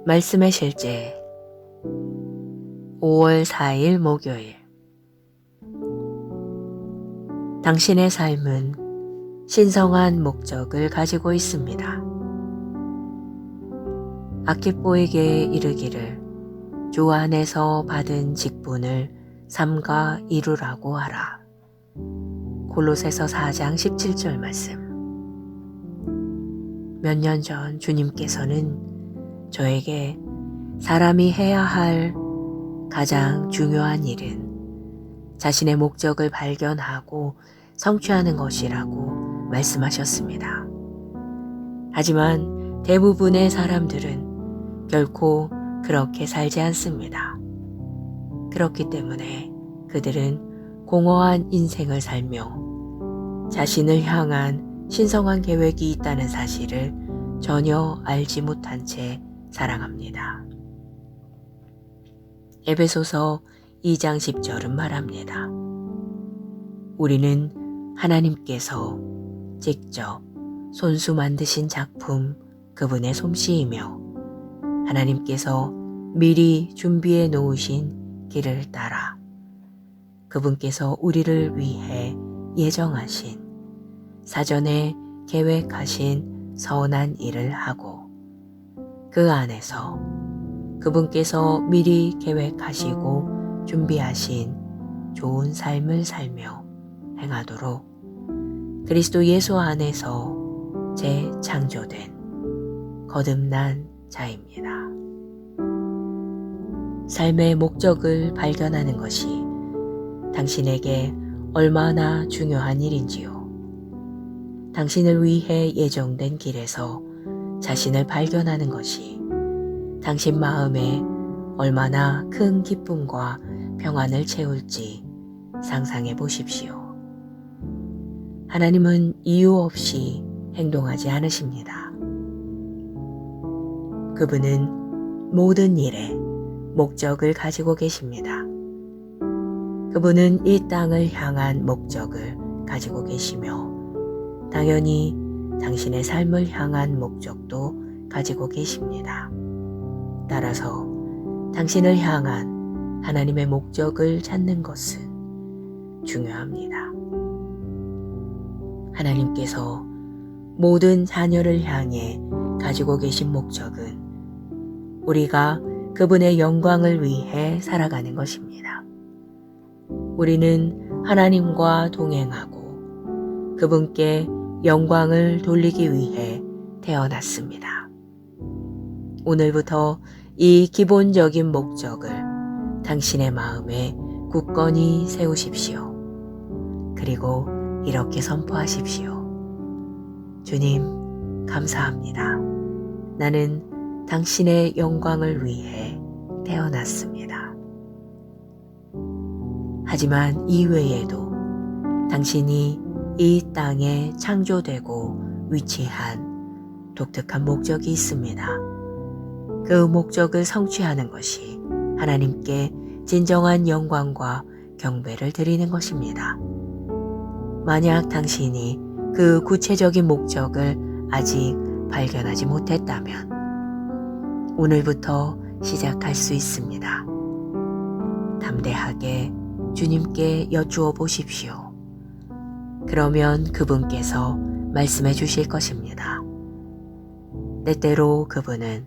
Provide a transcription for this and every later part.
말씀의 실제 5월 4일 목요일. 당신의 삶은 신성한 목적을 가지고 있습니다. 아키뽀에게 이르기를 주 안에서 받은 직분을 삼가 이루라고 하라. 골로새서 4장 17절 말씀. 몇 년 전 주님께서는 저에게 사람이 해야 할 가장 중요한 일은 자신의 목적을 발견하고 성취하는 것이라고 말씀하셨습니다. 하지만 대부분의 사람들은 결코 그렇게 살지 않습니다. 그렇기 때문에 그들은 공허한 인생을 살며 자신을 향한 신성한 계획이 있다는 사실을 전혀 알지 못한 채 살아갑니다. 에베소서 2장 10절은 말합니다. 우리는 하나님께서 직접 손수 만드신 작품 그분의 솜씨이며 하나님께서 미리 준비해 놓으신 길을 따라 그분께서 우리를 위해 예정하신 사전에 계획하신 선한 일을 하고 그 안에서 그분께서 미리 계획하시고 준비하신 좋은 삶을 살며 행하도록 그리스도 예수 안에서 재창조된 거듭난 자입니다. 삶의 목적을 발견하는 것이 당신에게 얼마나 중요한 일인지요. 당신을 위해 예정된 길에서 자신을 발견하는 것이 당신 마음에 얼마나 큰 기쁨과 평안을 채울지 상상해 보십시오. 하나님은 이유 없이 행동하지 않으십니다. 그분은 모든 일에 목적을 가지고 계십니다. 그분은 이 땅을 향한 목적을 가지고 계시며 당연히 당신의 삶을 향한 목적도 가지고 계십니다. 따라서 당신을 향한 하나님의 목적을 찾는 것은 중요합니다. 하나님께서 모든 자녀를 향해 가지고 계신 목적은 우리가 그분의 영광을 위해 살아가는 것입니다. 우리는 하나님과 동행하고 그분께 영광을 돌리기 위해 태어났습니다. 오늘부터 이 기본적인 목적을 당신의 마음에 굳건히 세우십시오. 그리고 이렇게 선포하십시오. 주님, 감사합니다. 나는 당신의 영광을 위해 태어났습니다. 하지만 이외에도 당신이 이 땅에 창조되고 위치한 독특한 목적이 있습니다. 그 목적을 성취하는 것이 하나님께 진정한 영광과 경배를 드리는 것입니다. 만약 당신이 그 구체적인 목적을 아직 발견하지 못했다면 오늘부터 시작할 수 있습니다. 담대하게 주님께 여쭈어 보십시오. 그러면 그분께서 말씀해 주실 것입니다. 때때로 그분은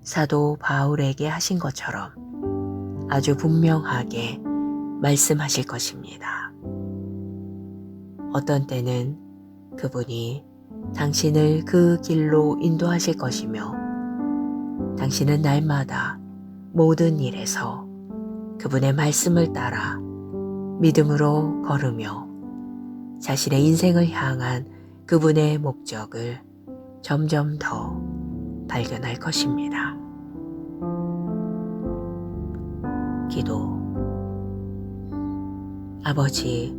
사도 바울에게 하신 것처럼 아주 분명하게 말씀하실 것입니다. 어떤 때는 그분이 당신을 그 길로 인도하실 것이며 당신은 날마다 모든 일에서 그분의 말씀을 따라 믿음으로 걸으며 자신의 인생을 향한 그분의 목적을 점점 더 발견할 것입니다. 기도. 아버지,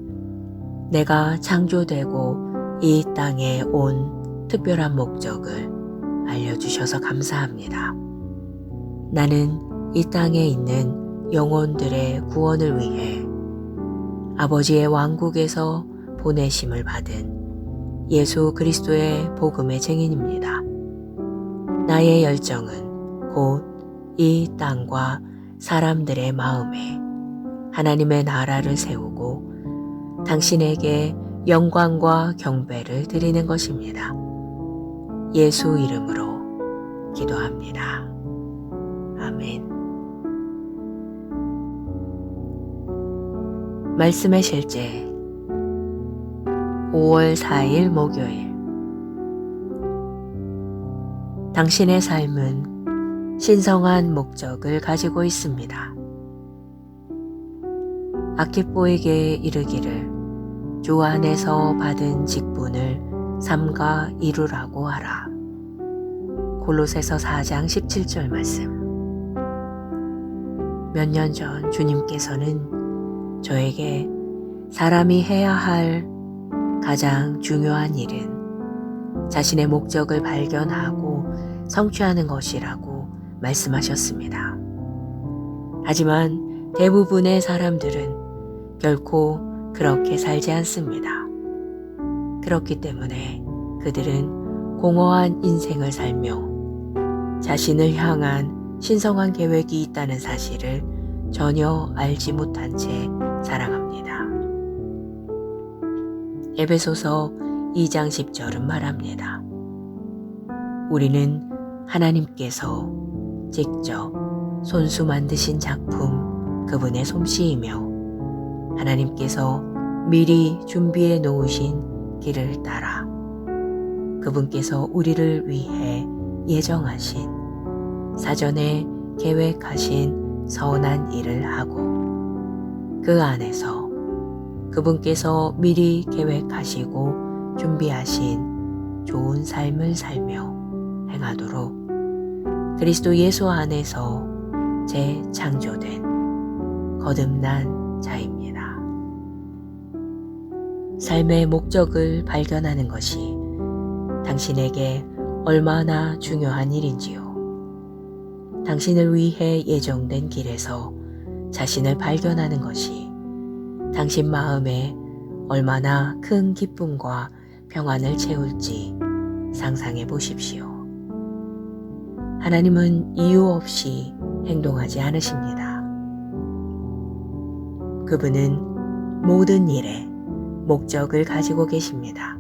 내가 창조되고 이 땅에 온 특별한 목적을 알려주셔서 감사합니다. 나는 이 땅에 있는 영혼들의 구원을 위해 아버지의 왕국에서 보내심을 받은 예수 그리스도의 복음의 증인입니다. 나의 열정은 곧 이 땅과 사람들의 마음에 하나님의 나라를 세우고 당신에게 영광과 경배를 드리는 것입니다. 예수 이름으로 기도합니다. 아멘. 말씀의 실제 5월 4일 목요일. 당신의 삶은 신성한 목적을 가지고 있습니다. 아키뽀에게 이르기를 주 안에서 받은 직분을 삼가 이루라고 하라. 골로새서 4장 17절 말씀. 몇 년 전 주님께서는 저에게 사람이 해야 할 가장 중요한 일은 자신의 목적을 발견하고 성취하는 것이라고 말씀하셨습니다. 하지만 대부분의 사람들은 결코 그렇게 살지 않습니다. 그렇기 때문에 그들은 공허한 인생을 살며 자신을 향한 신성한 계획이 있다는 사실을 전혀 알지 못한 채 살아갑니다. 에베소서 2장 10절은 말합니다. 우리는 하나님께서 직접 손수 만드신 작품 그분의 솜씨이며 하나님께서 미리 준비해 놓으신 길을 따라 그분께서 우리를 위해 예정하신 사전에 계획하신 선한 일을 하고 그 안에서 그분께서 미리 계획하시고 준비하신 좋은 삶을 살며 행하도록 그리스도 예수 안에서 재창조된 거듭난 자입니다. 삶의 목적을 발견하는 것이 당신에게 얼마나 중요한 일인지요. 당신을 위해 예정된 길에서 자신을 발견하는 것이 당신 마음에 얼마나 큰 기쁨과 평안을 채울지 상상해 보십시오. 하나님은 이유 없이 행동하지 않으십니다. 그분은 모든 일에 목적을 가지고 계십니다.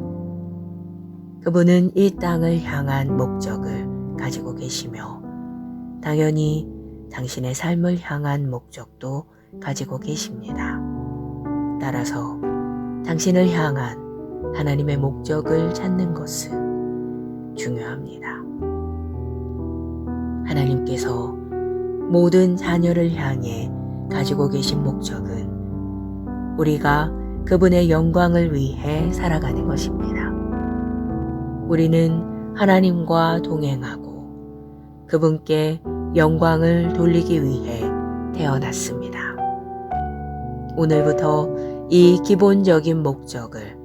그분은 이 땅을 향한 목적을 가지고 계시며 당연히 당신의 삶을 향한 목적도 가지고 계십니다. 따라서 당신을 향한 하나님의 목적을 찾는 것은 중요합니다. 하나님께서 모든 자녀를 향해 가지고 계신 목적은 우리가 그분의 영광을 위해 살아가는 것입니다. 우리는 하나님과 동행하고 그분께 영광을 돌리기 위해 태어났습니다. 오늘부터 이 기본적인 목적을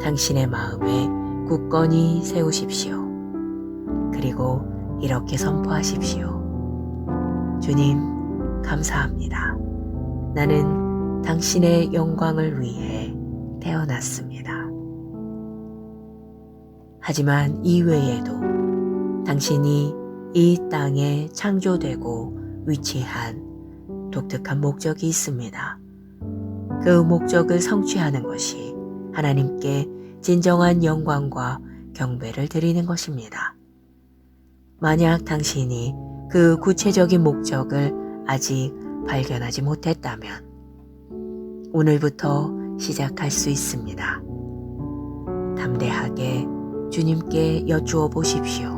당신의 마음에 굳건히 세우십시오. 그리고 이렇게 선포하십시오. 주님, 감사합니다. 나는 당신의 영광을 위해 태어났습니다. 하지만 이외에도 당신이 이 땅에 창조되고 위치한 독특한 목적이 있습니다. 그 목적을 성취하는 것이 하나님께 진정한 영광과 경배를 드리는 것입니다. 만약 당신이 그 구체적인 목적을 아직 발견하지 못했다면 오늘부터 시작할 수 있습니다. 담대하게 주님께 여쭈어 보십시오.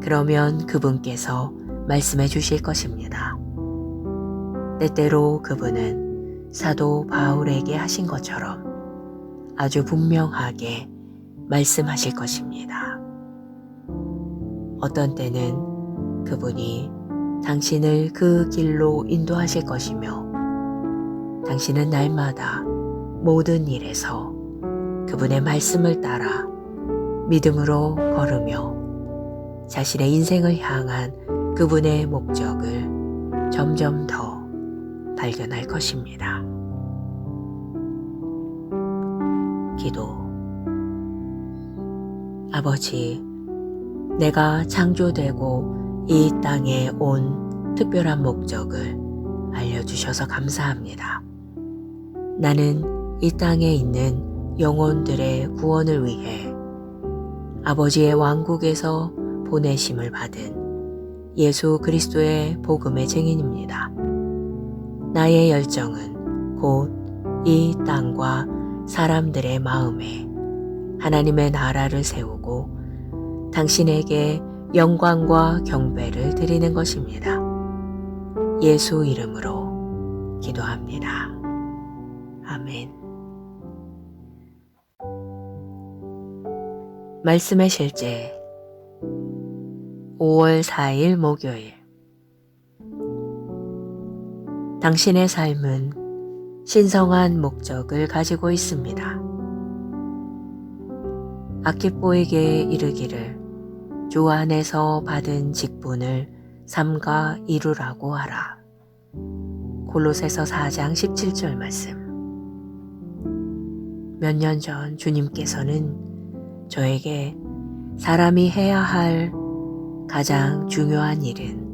그러면 그분께서 말씀해 주실 것입니다. 때때로 그분은 사도 바울에게 하신 것처럼 아주 분명하게 말씀하실 것입니다. 어떤 때는 그분이 당신을 그 길로 인도하실 것이며 당신은 날마다 모든 일에서 그분의 말씀을 따라 믿음으로 걸으며 자신의 인생을 향한 그분의 목적을 점점 더 발견할 것입니다. 기도. 아버지, 내가 창조되고 이 땅에 온 특별한 목적을 알려주셔서 감사합니다. 나는 이 땅에 있는 영혼들의 구원을 위해 아버지의 왕국에서 보내심을 받은 예수 그리스도의 복음의 증인입니다. 나의 열정은 곧 이 땅과 사람들의 마음에 하나님의 나라를 세우고 당신에게 영광과 경배를 드리는 것입니다. 예수 이름으로 기도합니다. 아멘. 말씀의 실제 5월 4일 목요일. 당신의 삶은 신성한 목적을 가지고 있습니다. 아키뽀에게 이르기를 주 안에서 받은 직분을 삼가 이루라고 하라. 골로새서 4장 17절 말씀. 몇 년 전 주님께서는 저에게 사람이 해야 할 가장 중요한 일은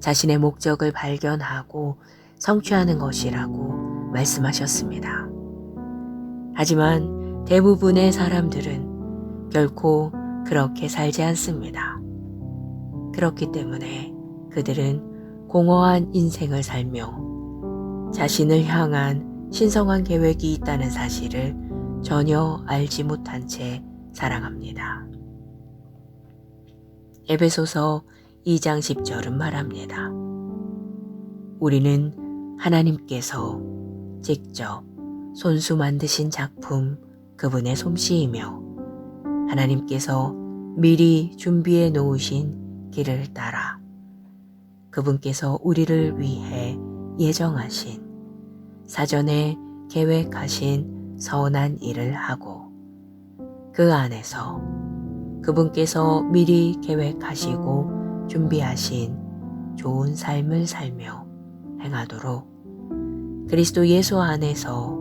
자신의 목적을 발견하고 성취하는 것이라고 말씀하셨습니다. 하지만 대부분의 사람들은 결코 그렇게 살지 않습니다. 그렇기 때문에 그들은 공허한 인생을 살며 자신을 향한 신성한 계획이 있다는 사실을 전혀 알지 못한 채 살아갑니다. 에베소서 2장 10절은 말합니다. 우리는 하나님께서 직접 손수 만드신 작품 그분의 솜씨이며 하나님께서 미리 준비해 놓으신 길을 따라 그분께서 우리를 위해 예정하신 사전에 계획하신 선한 일을 하고 그 안에서 그분께서 미리 계획하시고 준비하신 좋은 삶을 살며 행하도록 그리스도 예수 안에서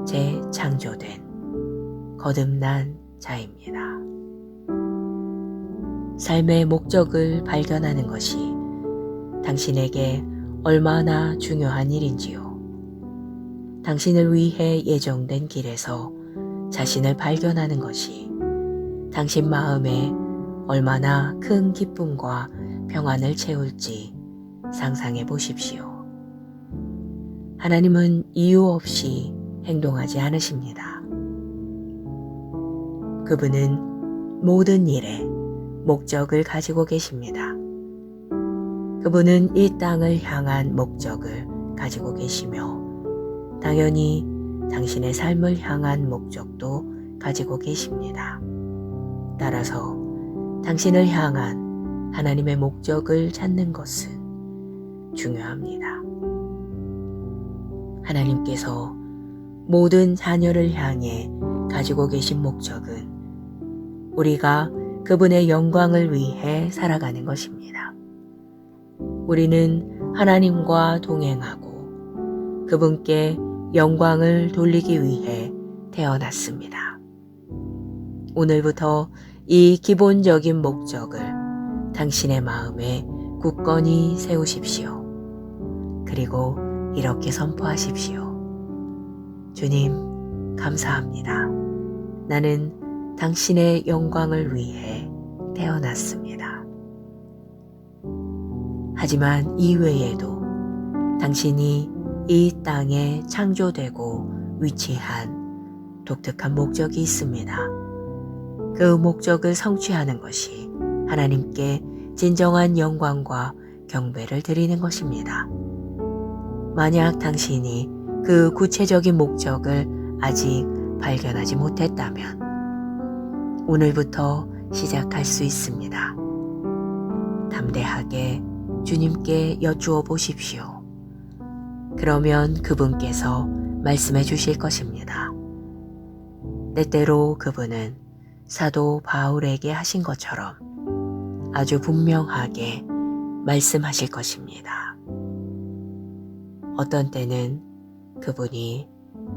재창조된 거듭난 자입니다. 삶의 목적을 발견하는 것이 당신에게 얼마나 중요한 일인지요. 당신을 위해 예정된 길에서 자신을 발견하는 것이 당신 마음에 얼마나 큰 기쁨과 평안을 채울지 상상해 보십시오. 하나님은 이유 없이 행동하지 않으십니다. 그분은 모든 일에 목적을 가지고 계십니다. 그분은 이 땅을 향한 목적을 가지고 계시며 당연히 당신의 삶을 향한 목적도 가지고 계십니다. 따라서 당신을 향한 하나님의 목적을 찾는 것은 중요합니다. 하나님께서 모든 자녀를 향해 가지고 계신 목적은 우리가 그분의 영광을 위해 살아가는 것입니다. 우리는 하나님과 동행하고 그분께 영광을 돌리기 위해 태어났습니다. 오늘부터 이 기본적인 목적을 당신의 마음에 굳건히 세우십시오. 그리고 이렇게 선포하십시오. 주님, 감사합니다. 나는 당신의 영광을 위해 태어났습니다. 하지만 이외에도 당신이 이 땅에 창조되고 위치한 독특한 목적이 있습니다. 그 목적을 성취하는 것이 하나님께 진정한 영광과 경배를 드리는 것입니다. 만약 당신이 그 구체적인 목적을 아직 발견하지 못했다면 오늘부터 시작할 수 있습니다. 담대하게 주님께 여쭈어 보십시오. 그러면 그분께서 말씀해 주실 것입니다. 때때로 그분은 사도 바울에게 하신 것처럼 아주 분명하게 말씀하실 것입니다. 어떤 때는 그분이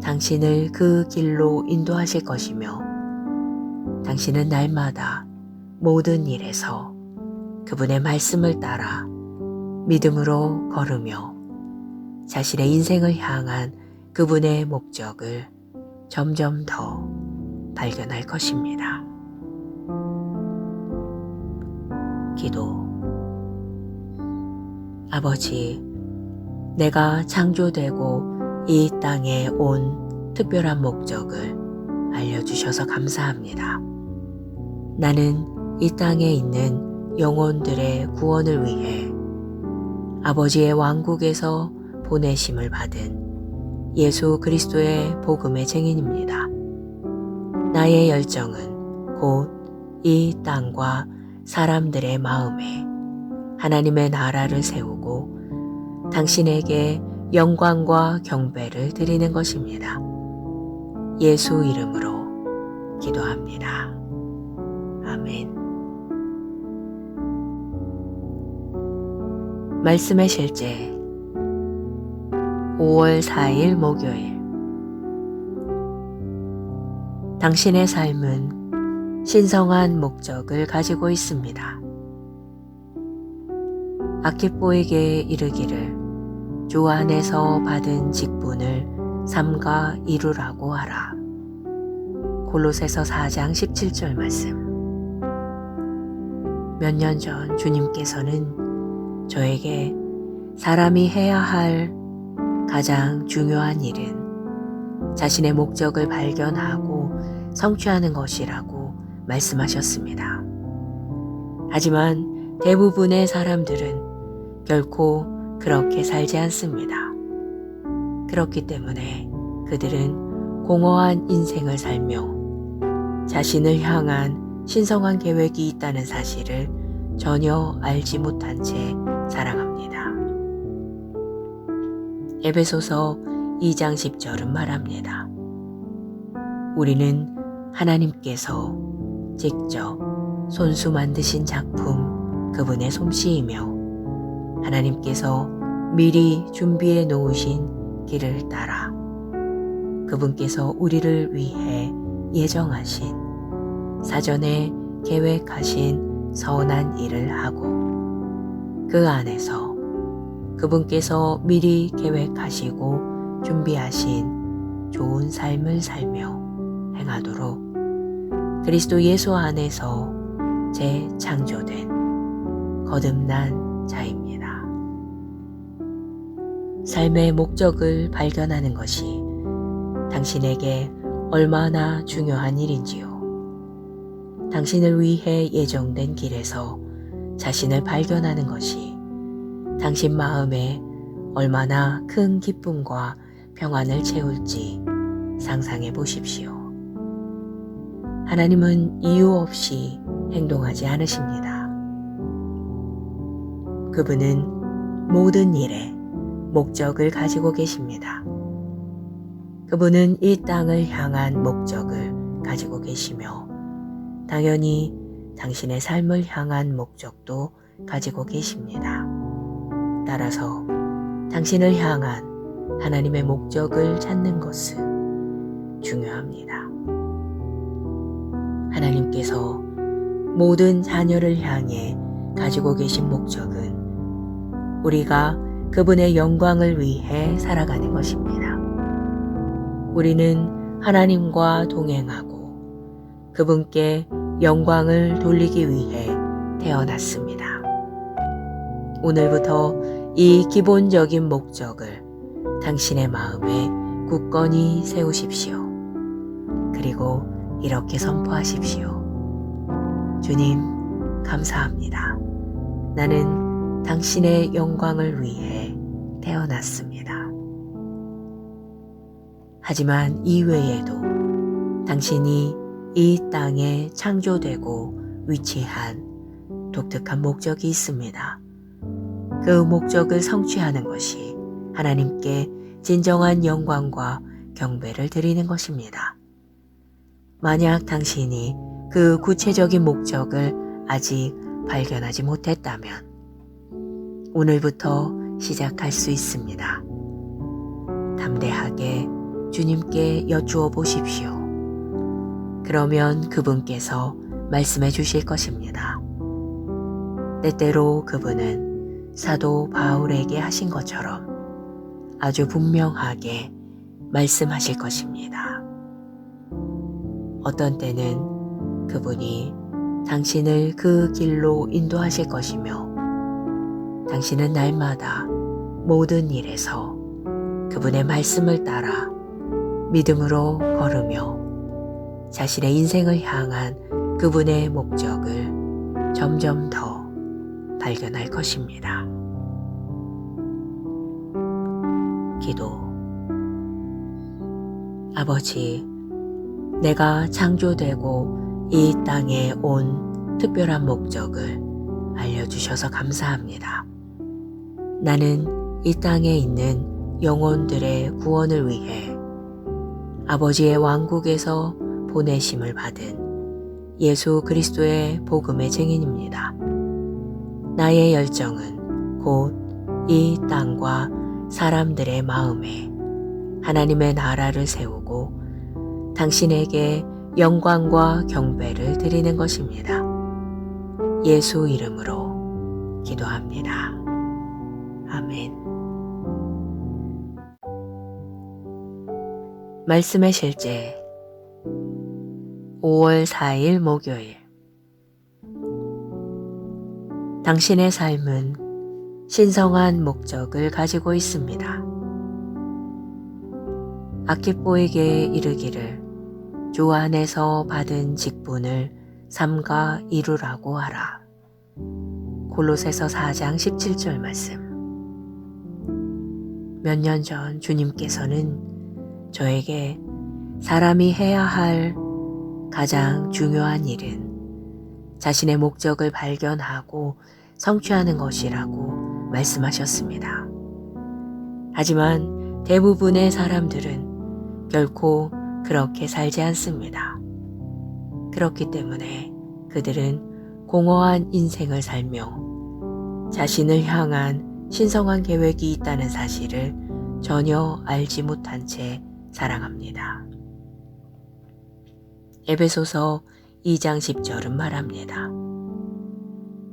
당신을 그 길로 인도하실 것이며 당신은 날마다 모든 일에서 그분의 말씀을 따라 믿음으로 걸으며 자신의 인생을 향한 그분의 목적을 점점 더 발견할 것입니다. 기도. 아버지, 내가 창조되고 이 땅에 온 특별한 목적을 알려주셔서 감사합니다. 나는 이 땅에 있는 영혼들의 구원을 위해 아버지의 왕국에서 보내심을 받은 예수 그리스도의 복음의 증인입니다. 나의 열정은 곧 이 땅과 사람들의 마음에 하나님의 나라를 세우고 당신에게 영광과 경배를 드리는 것입니다. 예수 이름으로 기도합니다. 아멘. 말씀의 실제 5월 4일 목요일. 당신의 삶은 신성한 목적을 가지고 있습니다. 아키포에게 이르기를 주 안에서 받은 직분을 삼가 이루라고 하라. 골로새서 4장 17절 말씀. 몇 년 전 주님께서는 저에게 사람이 해야 할 가장 중요한 일은 자신의 목적을 발견하고 성취하는 것이라고 말씀하셨습니다. 하지만 대부분의 사람들은 결코 그렇게 살지 않습니다. 그렇기 때문에 그들은 공허한 인생을 살며 자신을 향한 신성한 계획이 있다는 사실을 전혀 알지 못한 채 살아갑니다. 에베소서 2장 10절은 말합니다. 우리는 하나님께서 직접 손수 만드신 작품 그분의 솜씨이며 하나님께서 미리 준비해 놓으신 길을 따라 그분께서 우리를 위해 예정하신 사전에 계획하신 선한 일을 하고 그 안에서 그분께서 미리 계획하시고 준비하신 좋은 삶을 살며 행하도록 그리스도 예수 안에서 재창조된 거듭난 자입니다. 삶의 목적을 발견하는 것이 당신에게 얼마나 중요한 일인지요. 당신을 위해 예정된 길에서 자신을 발견하는 것이 당신 마음에 얼마나 큰 기쁨과 평안을 채울지 상상해 보십시오. 하나님은 이유 없이 행동하지 않으십니다. 그분은 모든 일에 목적을 가지고 계십니다. 그분은 이 땅을 향한 목적을 가지고 계시며 당연히 당신의 삶을 향한 목적도 가지고 계십니다. 따라서 당신을 향한 하나님의 목적을 찾는 것은 중요합니다. 하나님께서 모든 자녀를 향해 가지고 계신 목적은 우리가 그분의 영광을 위해 살아가는 것입니다. 우리는 하나님과 동행하고 그분께 영광을 돌리기 위해 태어났습니다. 오늘부터 이 기본적인 목적을 당신의 마음에 굳건히 세우십시오. 그리고 이렇게 선포하십시오. 주님, 감사합니다. 나는 당신의 영광을 위해 태어났습니다. 하지만 이외에도 당신이 이 땅에 창조되고 위치한 독특한 목적이 있습니다. 그 목적을 성취하는 것이 하나님께 진정한 영광과 경배를 드리는 것입니다. 만약 당신이 그 구체적인 목적을 아직 발견하지 못했다면 오늘부터 시작할 수 있습니다. 담대하게 주님께 여쭈어 보십시오. 그러면 그분께서 말씀해 주실 것입니다. 때때로 그분은 사도 바울에게 하신 것처럼 아주 분명하게 말씀하실 것입니다. 어떤 때는 그분이 당신을 그 길로 인도하실 것이며, 당신은 날마다 모든 일에서 그분의 말씀을 따라 믿음으로 걸으며 자신의 인생을 향한 그분의 목적을 점점 더 발견할 것입니다. 기도. 아버지, 내가 창조되고 이 땅에 온 특별한 목적을 알려주셔서 감사합니다. 나는 이 땅에 있는 영혼들의 구원을 위해 아버지의 왕국에서 보내심을 받은 예수 그리스도의 복음의 증인입니다. 나의 열정은 곧 이 땅과 사람들의 마음에 하나님의 나라를 세우고 당신에게 영광과 경배를 드리는 것입니다. 예수 이름으로 기도합니다. 아멘. 말씀의 실제 5월 4일 목요일. 당신의 삶은 신성한 목적을 가지고 있습니다. 아키뽀에게 이르기를 주 안에서 받은 직분을 삼가 이루라고 하라. 골로새서 4장 17절 말씀. 몇 년 전 주님께서는 저에게 사람이 해야 할 가장 중요한 일은 자신의 목적을 발견하고 성취하는 것이라고 말씀하셨습니다. 하지만 대부분의 사람들은 결코 그렇게 살지 않습니다. 그렇기 때문에 그들은 공허한 인생을 살며 자신을 향한 신성한 계획이 있다는 사실을 전혀 알지 못한 채 살아갑니다. 에베소서 2장 10절은 말합니다.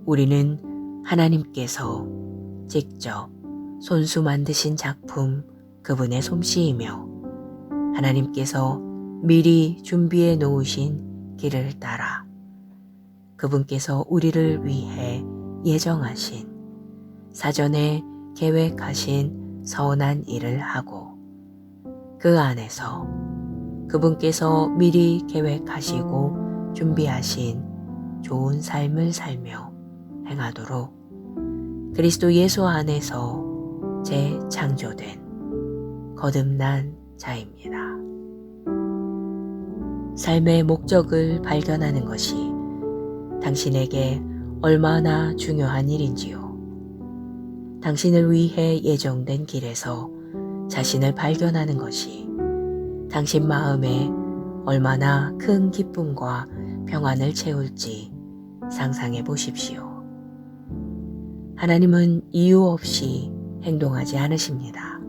우리는 하나님께서 직접 손수 만드신 작품 그분의 솜씨이며 하나님께서 미리 준비해 놓으신 길을 따라 그분께서 우리를 위해 예정하신 사전에 계획하신 선한 일을 하고 그 안에서 그분께서 미리 계획하시고 준비하신 좋은 삶을 살며 행하도록 그리스도 예수 안에서 재창조된 거듭난 자입니다. 삶의 목적을 발견하는 것이 당신에게 얼마나 중요한 일인지요. 당신을 위해 예정된 길에서 자신을 발견하는 것이 당신 마음에 얼마나 큰 기쁨과 평안을 채울지 상상해 보십시오. 하나님은 이유 없이 행동하지 않으십니다.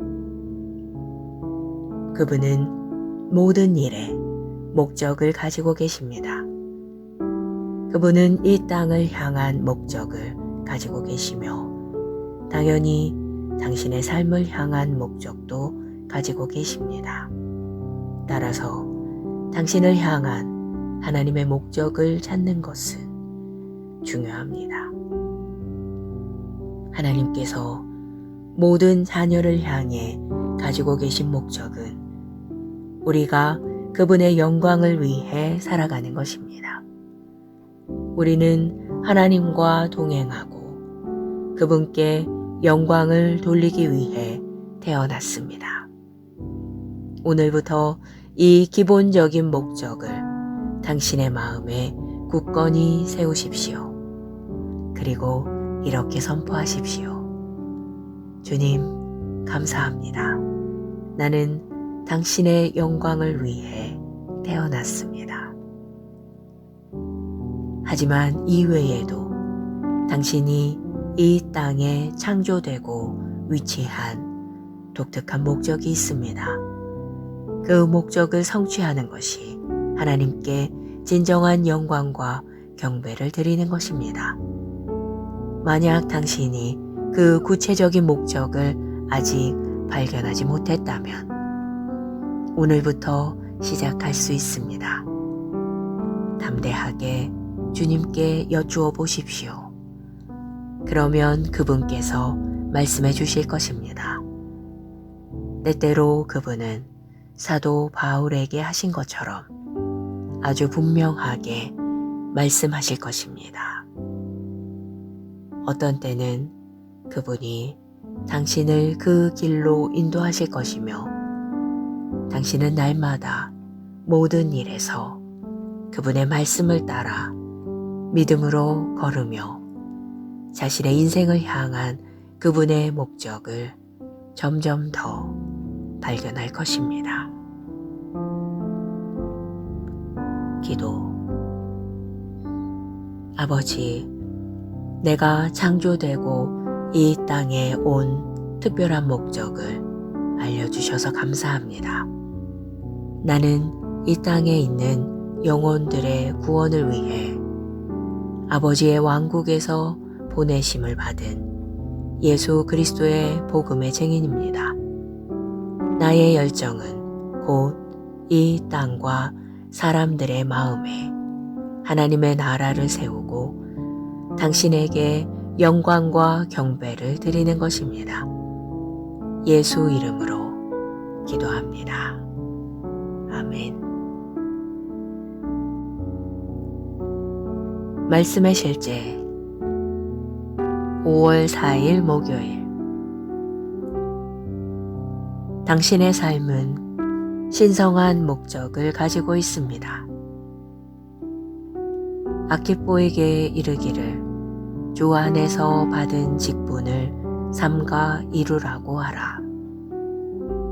그분은 모든 일에 목적을 가지고 계십니다. 그분은 이 땅을 향한 목적을 가지고 계시며 당연히 당신의 삶을 향한 목적도 가지고 계십니다. 따라서 당신을 향한 하나님의 목적을 찾는 것은 중요합니다. 하나님께서 모든 자녀를 향해 가지고 계신 목적은 우리가 그분의 영광을 위해 살아가는 것입니다. 우리는 하나님과 동행하고 그분께 영광을 돌리기 위해 태어났습니다. 오늘부터 이 기본적인 목적을 당신의 마음에 굳건히 세우십시오. 그리고 이렇게 선포하십시오. 주님, 감사합니다. 나는 당신의 영광을 위해 태어났습니다. 하지만 이외에도 당신이 이 땅에 창조되고 위치한 독특한 목적이 있습니다. 그 목적을 성취하는 것이 하나님께 진정한 영광과 경배를 드리는 것입니다. 만약 당신이 그 구체적인 목적을 아직 발견하지 못했다면 오늘부터 시작할 수 있습니다. 담대하게 주님께 여쭈어 보십시오. 그러면 그분께서 말씀해 주실 것입니다. 때때로 그분은 사도 바울에게 하신 것처럼 아주 분명하게 말씀하실 것입니다. 어떤 때는 그분이 당신을 그 길로 인도하실 것이며 당신은 날마다 모든 일에서 그분의 말씀을 따라 믿음으로 걸으며 자신의 인생을 향한 그분의 목적을 점점 더 발견할 것입니다. 기도. 아버지, 내가 창조되고 이 땅에 온 특별한 목적을 알려주셔서 감사합니다. 나는 이 땅에 있는 영혼들의 구원을 위해 아버지의 왕국에서 보내심을 받은 예수 그리스도의 복음의 증인입니다. 나의 열정은 곧 이 땅과 사람들의 마음에 하나님의 나라를 세우고 당신에게 영광과 경배를 드리는 것입니다. 예수 이름으로 기도합니다. 아멘. 말씀의 실제 5월 4일 목요일. 당신의 삶은 신성한 목적을 가지고 있습니다. 아키뽀에게 이르기를 주 안에서 받은 직분을 삼가 이루라고 하라.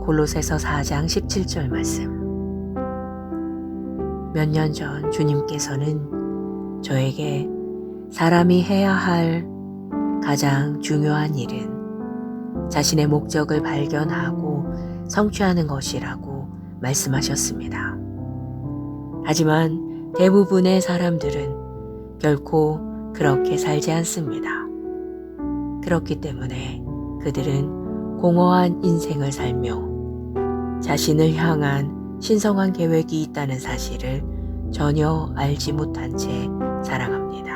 골로새서 4장 17절 말씀. 몇 년 전 주님께서는 저에게 사람이 해야 할 가장 중요한 일은 자신의 목적을 발견하고 성취하는 것이라고 말씀하셨습니다. 하지만 대부분의 사람들은 결코 그렇게 살지 않습니다. 그렇기 때문에 그들은 공허한 인생을 살며 자신을 향한 신성한 계획이 있다는 사실을 전혀 알지 못한 채 살아갑니다.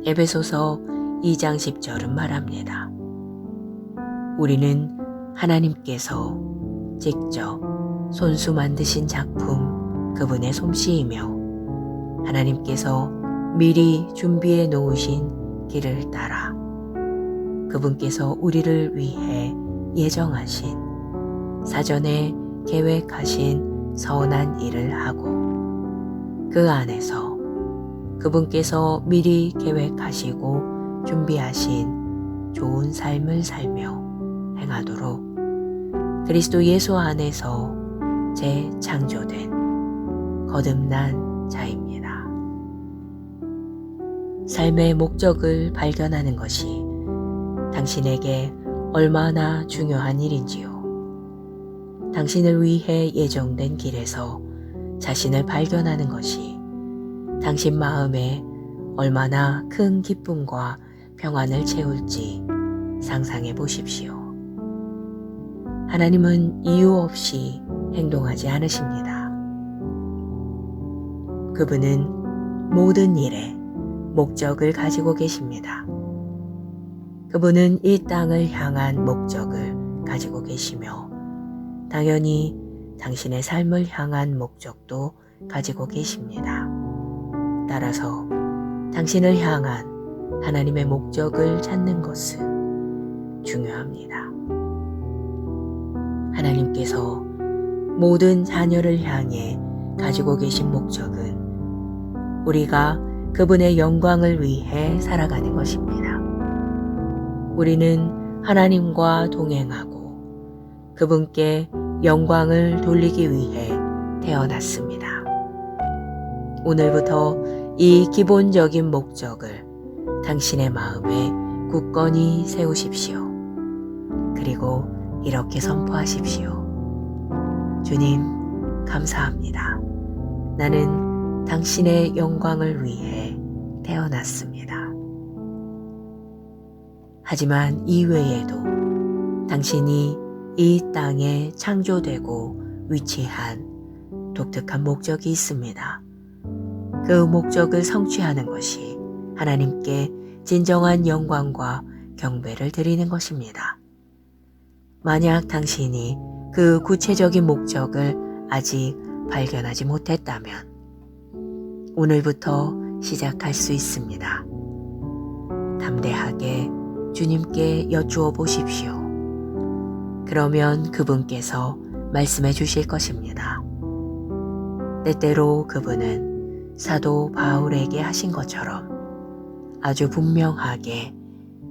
에베소서 2장 10절은 말합니다. 우리는 하나님께서 직접 손수 만드신 작품 그분의 솜씨이며 하나님께서 미리 준비해 놓으신 길을 따라 그분께서 우리를 위해 예정하신 사전에 계획하신 선한 일을 하고 그 안에서 그분께서 미리 계획하시고 준비하신 좋은 삶을 살며 행하도록 그리스도 예수 안에서 재창조된 거듭난 자입니다. 삶의 목적을 발견하는 것이 당신에게 얼마나 중요한 일인지요. 당신을 위해 예정된 길에서 자신을 발견하는 것이 당신 마음에 얼마나 큰 기쁨과 평안을 채울지 상상해 보십시오. 하나님은 이유 없이 행동하지 않으십니다. 그분은 모든 일에 목적을 가지고 계십니다. 그분은 이 땅을 향한 목적을 가지고 계시며 당연히 당신의 삶을 향한 목적도 가지고 계십니다. 따라서 당신을 향한 하나님의 목적을 찾는 것은 중요합니다. 하나님께서 모든 자녀를 향해 가지고 계신 목적은 우리가 그분의 영광을 위해 살아가는 것입니다. 우리는 하나님과 동행하고 그분께 영광을 돌리기 위해 태어났습니다. 오늘부터 이 기본적인 목적을 당신의 마음에 굳건히 세우십시오. 그리고 이렇게 선포하십시오. 주님, 감사합니다. 나는 당신의 영광을 위해 태어났습니다. 하지만 이외에도 당신이 이 땅에 창조되고 위치한 독특한 목적이 있습니다. 그 목적을 성취하는 것이 하나님께 진정한 영광과 경배를 드리는 것입니다. 만약 당신이 그 구체적인 목적을 아직 발견하지 못했다면 오늘부터 시작할 수 있습니다. 담대하게 주님께 여쭈어 보십시오. 그러면 그분께서 말씀해 주실 것입니다. 때때로 그분은 사도 바울에게 하신 것처럼 아주 분명하게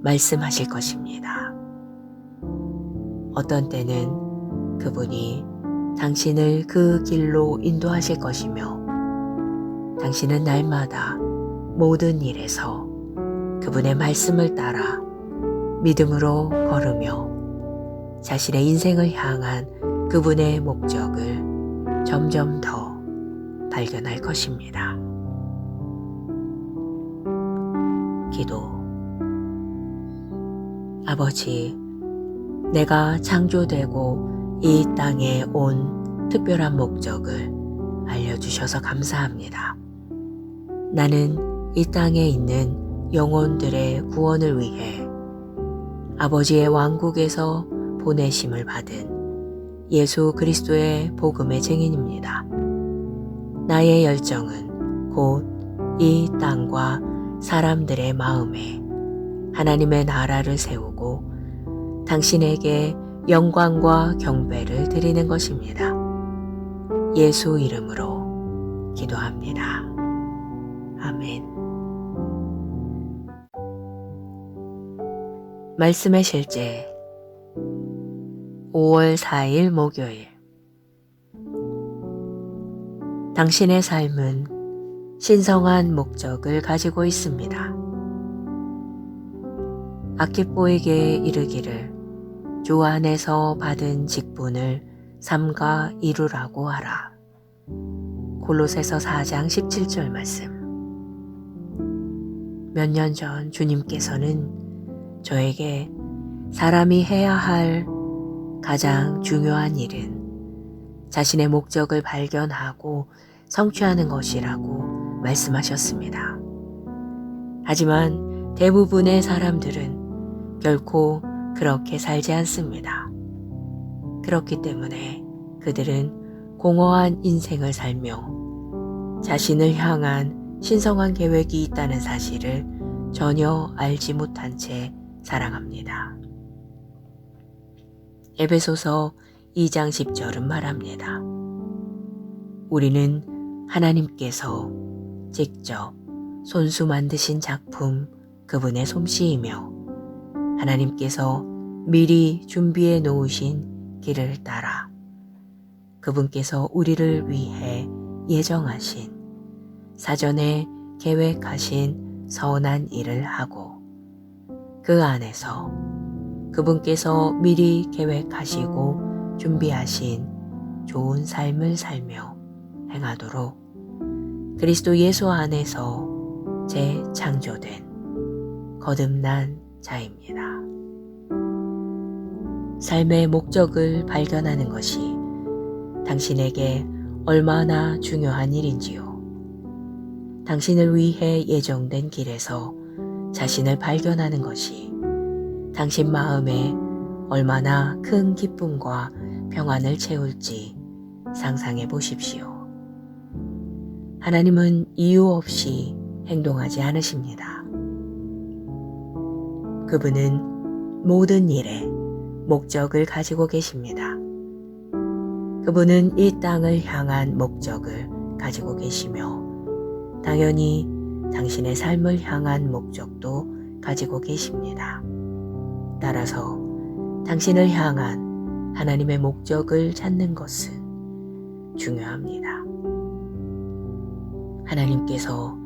말씀하실 것입니다. 어떤 때는 그분이 당신을 그 길로 인도하실 것이며 당신은 날마다 모든 일에서 그분의 말씀을 따라 믿음으로 걸으며 자신의 인생을 향한 그분의 목적을 점점 더 발견할 것입니다. 기도. 아버지, 내가 창조되고 이 땅에 온 특별한 목적을 알려주셔서 감사합니다. 나는 이 땅에 있는 영혼들의 구원을 위해 아버지의 왕국에서 보내심을 받은 예수 그리스도의 복음의 증인입니다. 나의 열정은 곧 이 땅과 사람들의 마음에 하나님의 나라를 세우고 당신에게 영광과 경배를 드리는 것입니다. 예수 이름으로 기도합니다. 아멘. 말씀의 실제 5월 4일 목요일. 당신의 삶은 신성한 목적을 가지고 있습니다. 아키뽀에게 이르기를 주 안에서 받은 직분을 삼가 이루라고 하라. 골로새서 4장 17절 말씀. 몇 년 전 주님께서는 저에게 사람이 해야 할 가장 중요한 일은 자신의 목적을 발견하고 성취하는 것이라고 말씀하셨습니다. 하지만 대부분의 사람들은 결코 그렇게 살지 않습니다. 그렇기 때문에 그들은 공허한 인생을 살며 자신을 향한 신성한 계획이 있다는 사실을 전혀 알지 못한 채 살아갑니다. 에베소서 2장 10절은 말합니다. 우리는 하나님께서 직접 손수 만드신 작품 그분의 솜씨이며 하나님께서 미리 준비해 놓으신 길을 따라 그분께서 우리를 위해 예정하신 사전에 계획하신 선한 일을 하고 그 안에서 그분께서 미리 계획하시고 준비하신 좋은 삶을 살며 행하도록 그리스도 예수 안에서 재창조된 거듭난 자입니다. 삶의 목적을 발견하는 것이 당신에게 얼마나 중요한 일인지요. 당신을 위해 예정된 길에서 자신을 발견하는 것이 당신 마음에 얼마나 큰 기쁨과 평안을 채울지 상상해 보십시오. 하나님은 이유 없이 행동하지 않으십니다. 그분은 모든 일에 목적을 가지고 계십니다. 그분은 이 땅을 향한 목적을 가지고 계시며 당연히 당신의 삶을 향한 목적도 가지고 계십니다. 따라서 당신을 향한 하나님의 목적을 찾는 것은 중요합니다. 하나님께서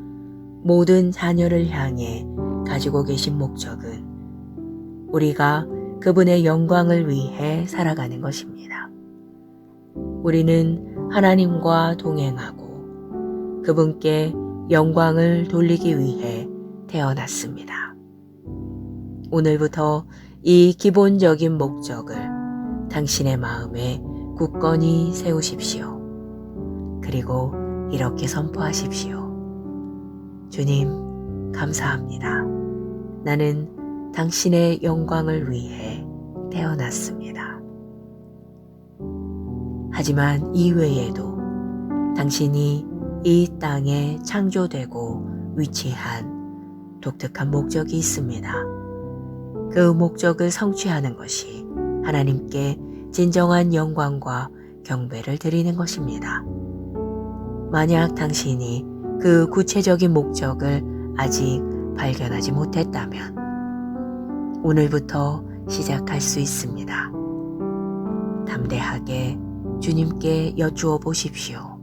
모든 자녀를 향해 가지고 계신 목적은 우리가 그분의 영광을 위해 살아가는 것입니다. 우리는 하나님과 동행하고 그분께 영광을 돌리기 위해 태어났습니다. 오늘부터 이 기본적인 목적을 당신의 마음에 굳건히 세우십시오. 그리고 이렇게 선포하십시오. 주님, 감사합니다. 나는 당신의 영광을 위해 태어났습니다. 하지만 이외에도 당신이 이 땅에 창조되고 위치한 독특한 목적이 있습니다. 그 목적을 성취하는 것이 하나님께 진정한 영광과 경배를 드리는 것입니다. 만약 당신이 그 구체적인 목적을 아직 발견하지 못했다면 오늘부터 시작할 수 있습니다. 담대하게 주님께 여쭈어 보십시오.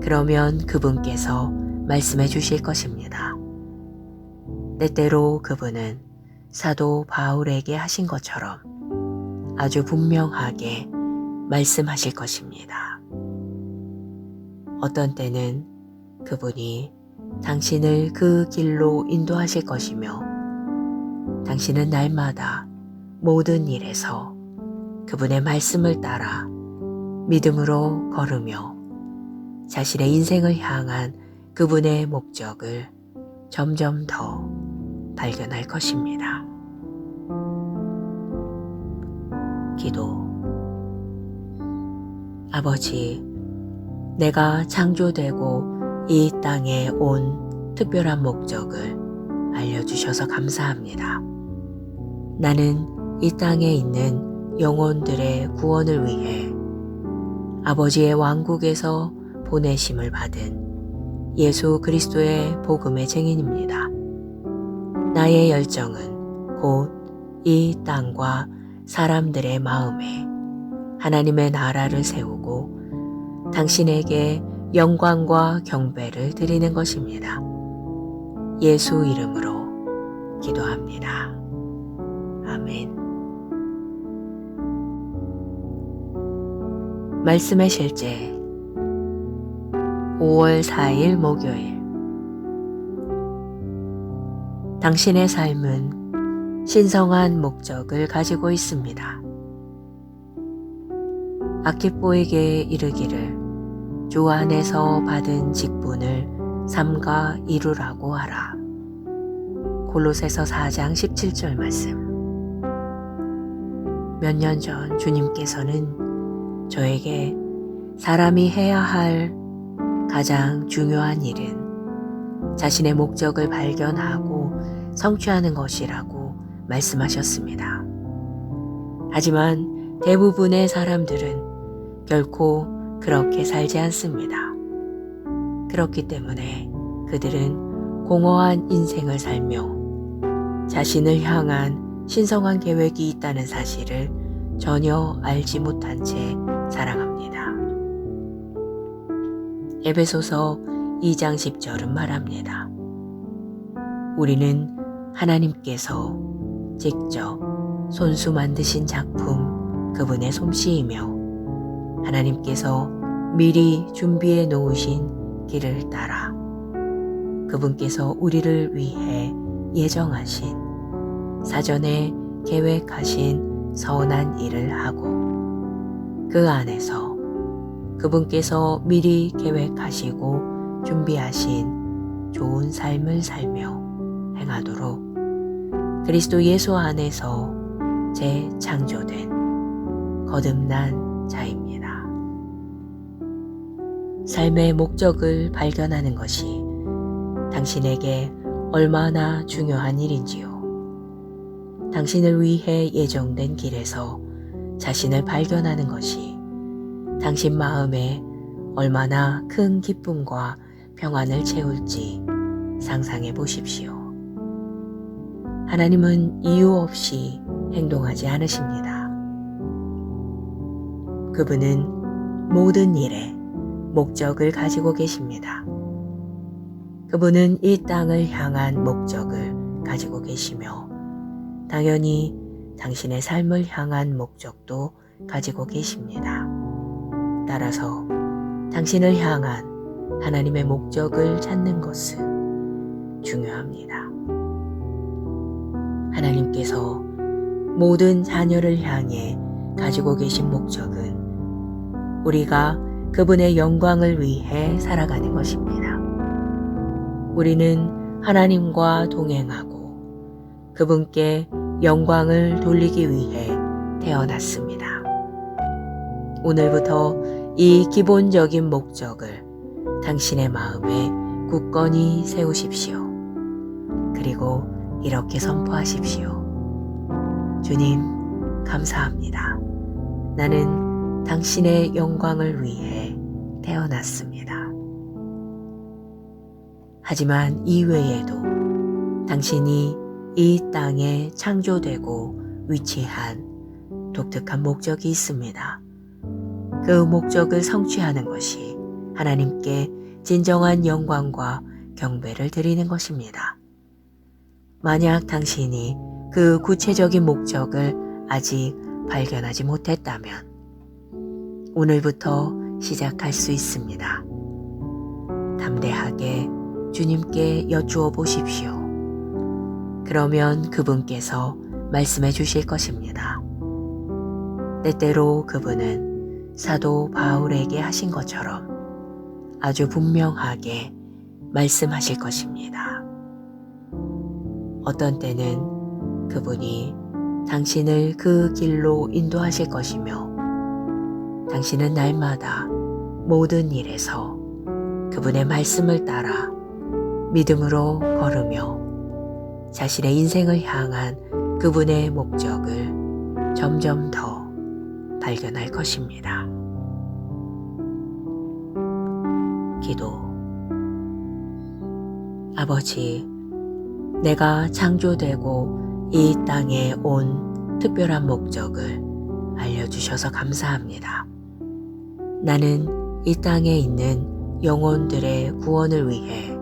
그러면 그분께서 말씀해 주실 것입니다. 때때로 그분은 사도 바울에게 하신 것처럼 아주 분명하게 말씀하실 것입니다. 어떤 때는 그분이 당신을 그 길로 인도하실 것이며 당신은 날마다 모든 일에서 그분의 말씀을 따라 믿음으로 걸으며 자신의 인생을 향한 그분의 목적을 점점 더 발견할 것입니다. 기도. 아버지, 내가 창조되고 이 땅에 온 특별한 목적을 알려주셔서 감사합니다. 나는 이 땅에 있는 영혼들의 구원을 위해 아버지의 왕국에서 보내심을 받은 예수 그리스도의 복음의 증인입니다. 나의 열정은 곧 이 땅과 사람들의 마음에 하나님의 나라를 세우고 당신에게 영광과 경배를 드리는 것입니다. 예수 이름으로 기도합니다. 아멘. 말씀의 실제 5월 4일 목요일. 당신의 삶은 신성한 목적을 가지고 있습니다. 아키포에게 이르기를 주 안에서 받은 직분을 삼가 이루라고 하라. 골로새서 4장 17절 말씀. 몇 년 전 주님께서는 저에게 사람이 해야 할 가장 중요한 일은 자신의 목적을 발견하고 성취하는 것이라고 말씀하셨습니다. 하지만 대부분의 사람들은 결코 그렇게 살지 않습니다. 그렇기 때문에 그들은 공허한 인생을 살며 자신을 향한 신성한 계획이 있다는 사실을 전혀 알지 못한 채 살아갑니다. 에베소서 2장 10절은 말합니다. 우리는 하나님께서 직접 손수 만드신 작품 그분의 솜씨이며 하나님께서 미리 준비해 놓으신 길을 따라 그분께서 우리를 위해 예정하신 사전에 계획하신 선한 일을 하고 그 안에서 그분께서 미리 계획하시고 준비하신 좋은 삶을 살며 행하도록 그리스도 예수 안에서 재창조된 거듭난 자입니다. 삶의 목적을 발견하는 것이 당신에게 얼마나 중요한 일인지요. 당신을 위해 예정된 길에서 자신을 발견하는 것이 당신 마음에 얼마나 큰 기쁨과 평안을 채울지 상상해 보십시오. 하나님은 이유 없이 행동하지 않으십니다. 그분은 모든 일에 목적을 가지고 계십니다. 그분은 이 땅을 향한 목적을 가지고 계시며 당연히 당신의 삶을 향한 목적도 가지고 계십니다. 따라서 당신을 향한 하나님의 목적을 찾는 것은 중요합니다. 하나님께서 모든 자녀를 향해 가지고 계신 목적은 우리가 그분의 영광을 위해 살아가는 것입니다. 우리는 하나님과 동행하고 그분께 영광을 돌리기 위해 태어났습니다. 오늘부터 이 기본적인 목적을 당신의 마음에 굳건히 세우십시오. 그리고 이렇게 선포하십시오. 주님, 감사합니다. 나는 당신의 영광을 위해 태어났습니다. 하지만 이외에도 당신이 이 땅에 창조되고 위치한 독특한 목적이 있습니다. 그 목적을 성취하는 것이 하나님께 진정한 영광과 경배를 드리는 것입니다. 만약 당신이 그 구체적인 목적을 아직 발견하지 못했다면 오늘부터 시작할 수 있습니다. 담대하게 주님께 여쭈어 보십시오. 그러면 그분께서 말씀해 주실 것입니다. 때때로 그분은 사도 바울에게 하신 것처럼 아주 분명하게 말씀하실 것입니다. 어떤 때는 그분이 당신을 그 길로 인도하실 것이며 당신은 날마다 모든 일에서 그분의 말씀을 따라 믿음으로 걸으며 자신의 인생을 향한 그분의 목적을 점점 더 발견할 것입니다. 기도. 아버지, 내가 창조되고 이 땅에 온 특별한 목적을 알려주셔서 감사합니다. 나는 이 땅에 있는 영혼들의 구원을 위해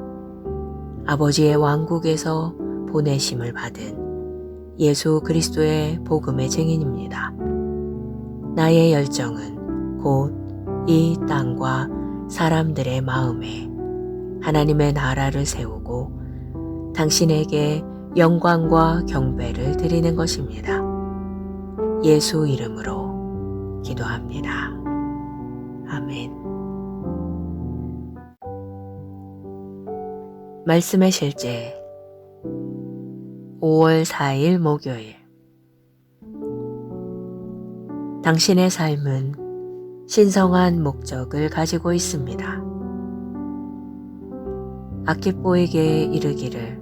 아버지의 왕국에서 보내심을 받은 예수 그리스도의 복음의 증인입니다. 나의 열정은 곧 이 땅과 사람들의 마음에 하나님의 나라를 세우고 당신에게 영광과 경배를 드리는 것입니다. 예수 이름으로 기도합니다. 아멘. 말씀의 실제 5월 4일 목요일. 당신의 삶은 신성한 목적을 가지고 있습니다. 아키포에게 이르기를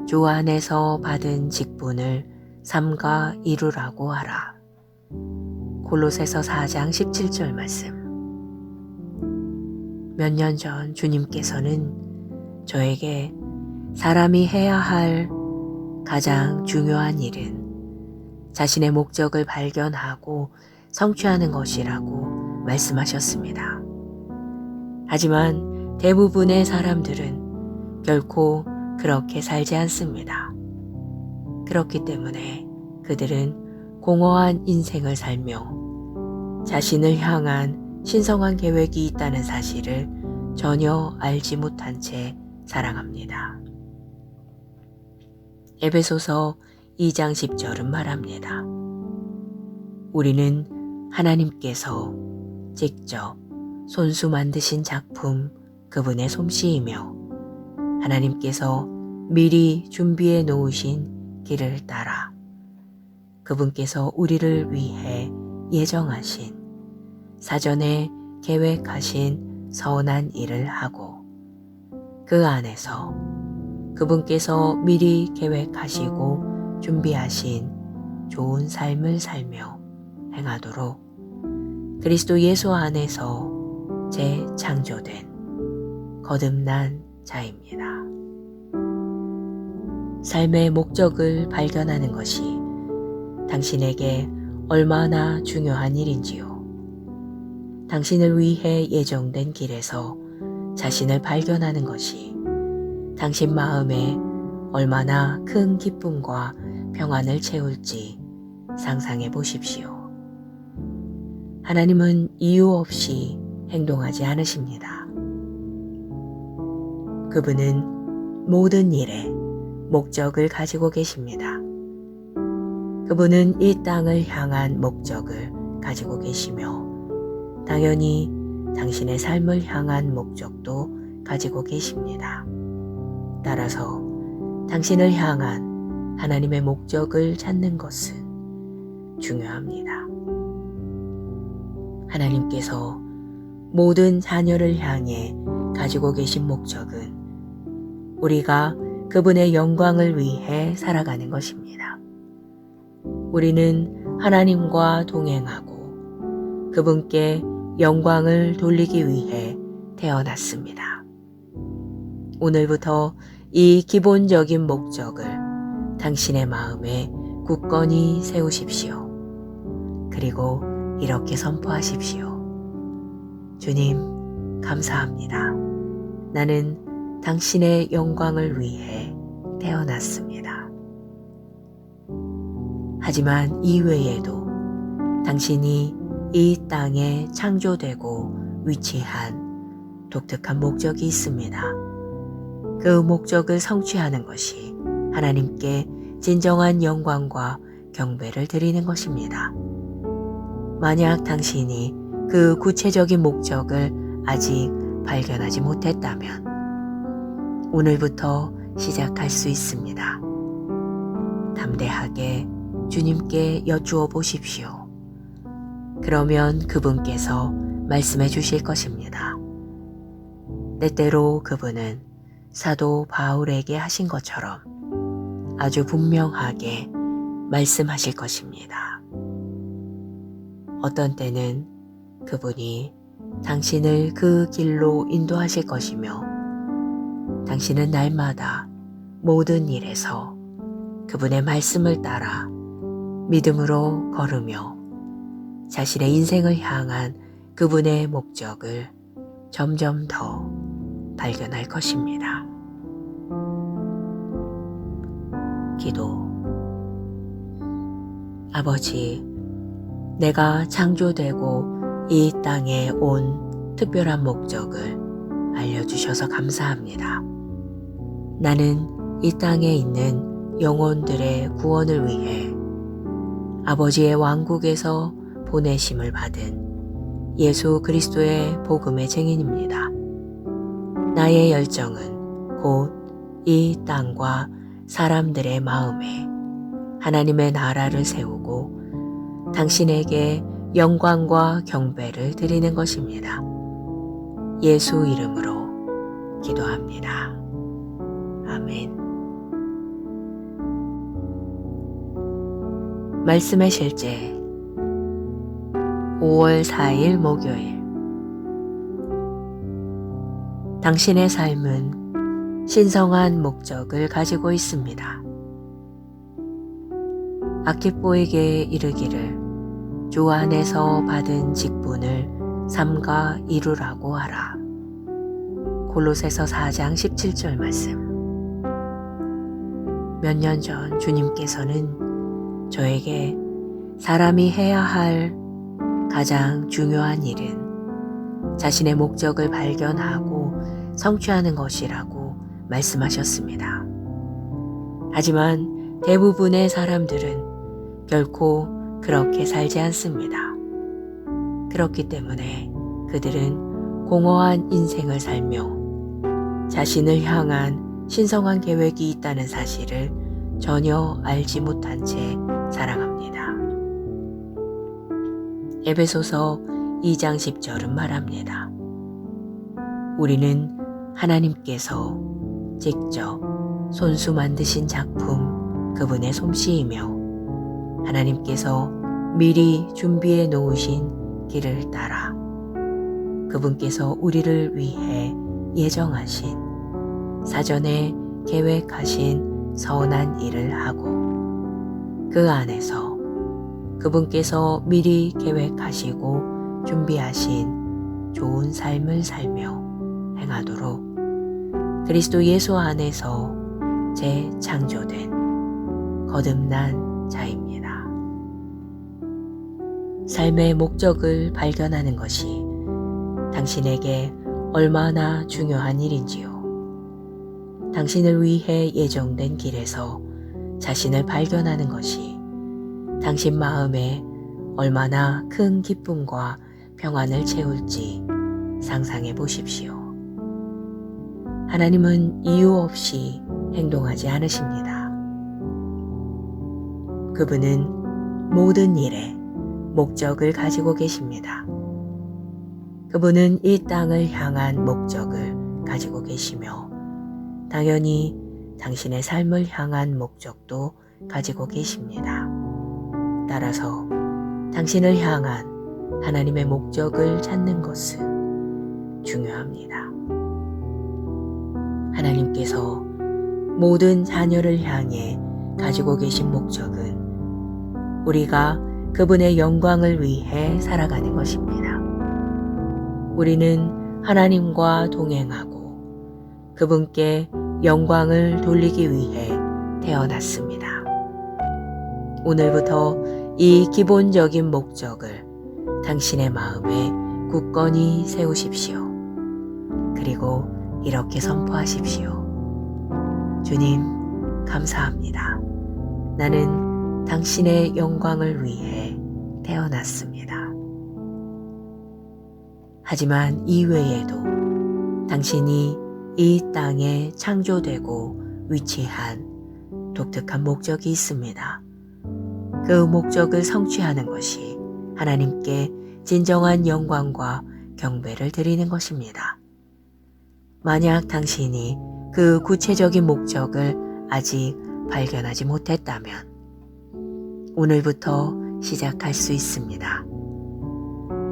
주 안에서 받은 직분을 삼가 이루라고 하라. 골로새서 4장 17절 말씀. 몇 년 전 주님께서는 저에게 사람이 해야 할 가장 중요한 일은 자신의 목적을 발견하고 성취하는 것이라고 말씀하셨습니다. 하지만 대부분의 사람들은 결코 그렇게 살지 않습니다. 그렇기 때문에 그들은 공허한 인생을 살며 자신을 향한 신성한 계획이 있다는 사실을 전혀 알지 못한 채 살아갑니다. 에베소서 2장 10절은 말합니다. 우리는 하나님께서 직접 손수 만드신 작품 그분의 솜씨이며 하나님께서 미리 준비해 놓으신 길을 따라 그분께서 우리를 위해 예정하신 사전에 계획하신 선한 일을 하고 그 안에서 그분께서 미리 계획하시고 준비하신 좋은 삶을 살며 행하도록 그리스도 예수 안에서 재창조된 거듭난 자입니다. 삶의 목적을 발견하는 것이 당신에게 얼마나 중요한 일인지요. 당신을 위해 예정된 길에서 자신을 발견하는 것이 당신 마음에 얼마나 큰 기쁨과 평안을 채울지 상상해 보십시오. 하나님은 이유 없이 행동하지 않으십니다. 그분은 모든 일에 목적을 가지고 계십니다. 그분은 이 땅을 향한 목적을 가지고 계시며 당연히 당신의 삶을 향한 목적도 가지고 계십니다. 따라서 당신을 향한 하나님의 목적을 찾는 것은 중요합니다. 하나님께서 모든 자녀를 향해 가지고 계신 목적은 우리가 그분의 영광을 위해 살아가는 것입니다. 우리는 하나님과 동행하고 그분께 영광을 돌리기 위해 태어났습니다. 오늘부터 이 기본적인 목적을 당신의 마음에 굳건히 세우십시오. 그리고 이렇게 선포하십시오. 주님, 감사합니다. 나는 당신의 영광을 위해 태어났습니다. 하지만 이외에도 당신이 이 땅에 창조되고 위치한 독특한 목적이 있습니다. 그 목적을 성취하는 것이 하나님께 진정한 영광과 경배를 드리는 것입니다. 만약 당신이 그 구체적인 목적을 아직 발견하지 못했다면 오늘부터 시작할 수 있습니다. 담대하게 주님께 여쭈어 보십시오. 그러면 그분께서 말씀해 주실 것입니다. 때때로 그분은 사도 바울에게 하신 것처럼 아주 분명하게 말씀하실 것입니다. 어떤 때는 그분이 당신을 그 길로 인도하실 것이며 당신은 날마다 모든 일에서 그분의 말씀을 따라 믿음으로 걸으며 자신의 인생을 향한 그분의 목적을 점점 더 발견할 것입니다. 기도. 아버지, 내가 창조되고 이 땅에 온 특별한 목적을 알려주셔서 감사합니다. 나는 이 땅에 있는 영혼들의 구원을 위해 아버지의 왕국에서 보내심을 받은 예수 그리스도의 복음의 증인입니다. 나의 열정은 곧 이 땅과 사람들의 마음에 하나님의 나라를 세우고 당신에게 영광과 경배를 드리는 것입니다. 예수 이름으로 기도합니다. 아멘. 말씀의 실제 5월 4일 목요일. 당신의 삶은 신성한 목적을 가지고 있습니다. 아키뽀에게 이르기를 주 안에서 받은 직분을 삼가 이루라고 하라. 골로새서 4장 17절 말씀. 몇 년 전 주님께서는 저에게 사람이 해야 할 가장 중요한 일은 자신의 목적을 발견하고 성취하는 것이라고 말씀하셨습니다. 하지만 대부분의 사람들은 결코 그렇게 살지 않습니다. 그렇기 때문에 그들은 공허한 인생을 살며 자신을 향한 신성한 계획이 있다는 사실을 전혀 알지 못한 채 살아갑니다. 에베소서 2장 10절은 말합니다. 우리는 하나님께서 직접 손수 만드신 작품 그분의 솜씨이며 하나님께서 미리 준비해 놓으신 길을 따라 그분께서 우리를 위해 예정하신 사전에 계획하신 선한 일을 하고 그 안에서 그분께서 미리 계획하시고 준비하신 좋은 삶을 살며 행하도록 그리스도 예수 안에서 재창조된 거듭난 자입니다. 삶의 목적을 발견하는 것이 당신에게 얼마나 중요한 일인지요. 당신을 위해 예정된 길에서 자신을 발견하는 것이 당신 마음에 얼마나 큰 기쁨과 평안을 채울지 상상해 보십시오. 하나님은 이유 없이 행동하지 않으십니다. 그분은 모든 일에 목적을 가지고 계십니다. 그분은 이 땅을 향한 목적을 가지고 계시며 당연히 당신의 삶을 향한 목적도 가지고 계십니다. 따라서 당신을 향한 하나님의 목적을 찾는 것은 중요합니다. 하나님께서 모든 자녀를 향해 가지고 계신 목적은 우리가 그분의 영광을 위해 살아가는 것입니다. 우리는 하나님과 동행하고 그분께 영광을 돌리기 위해 태어났습니다. 오늘부터 이 기본적인 목적을 당신의 마음에 굳건히 세우십시오. 그리고 이렇게 선포하십시오. 주님, 감사합니다. 나는 당신의 영광을 위해 태어났습니다. 하지만 이외에도 당신이 이 땅에 창조되고 위치한 독특한 목적이 있습니다. 그 목적을 성취하는 것이 하나님께 진정한 영광과 경배를 드리는 것입니다. 만약 당신이 그 구체적인 목적을 아직 발견하지 못했다면 오늘부터 시작할 수 있습니다.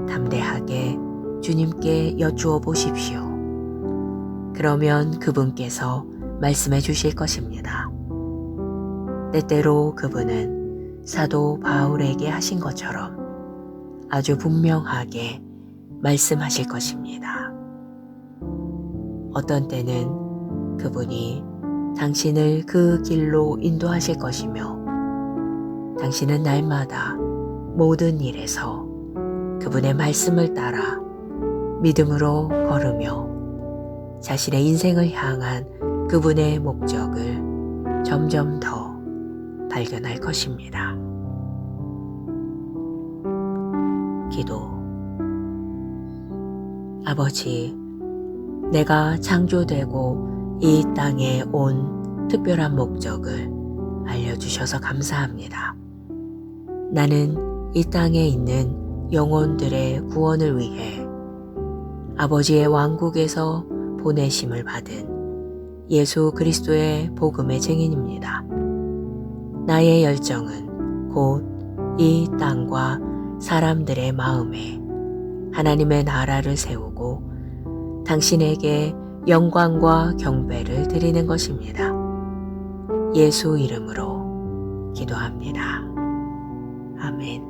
담대하게 주님께 여쭈어 보십시오. 그러면 그분께서 말씀해 주실 것입니다. 때때로 그분은 사도 바울에게 하신 것처럼 아주 분명하게 말씀하실 것입니다. 어떤 때는 그분이 당신을 그 길로 인도하실 것이며 당신은 날마다 모든 일에서 그분의 말씀을 따라 믿음으로 걸으며 자신의 인생을 향한 그분의 목적을 점점 더 발견할 것입니다. 기도. 아버지, 내가 창조되고 이 땅에 온 특별한 목적을 알려주셔서 감사합니다. 나는 이 땅에 있는 영혼들의 구원을 위해 아버지의 왕국에서 보내심을 받은 예수 그리스도의 복음의 증인입니다. 나의 열정은 곧 이 땅과 사람들의 마음에 하나님의 나라를 세우고 당신에게 영광과 경배를 드리는 것입니다. 예수 이름으로 기도합니다. 아멘.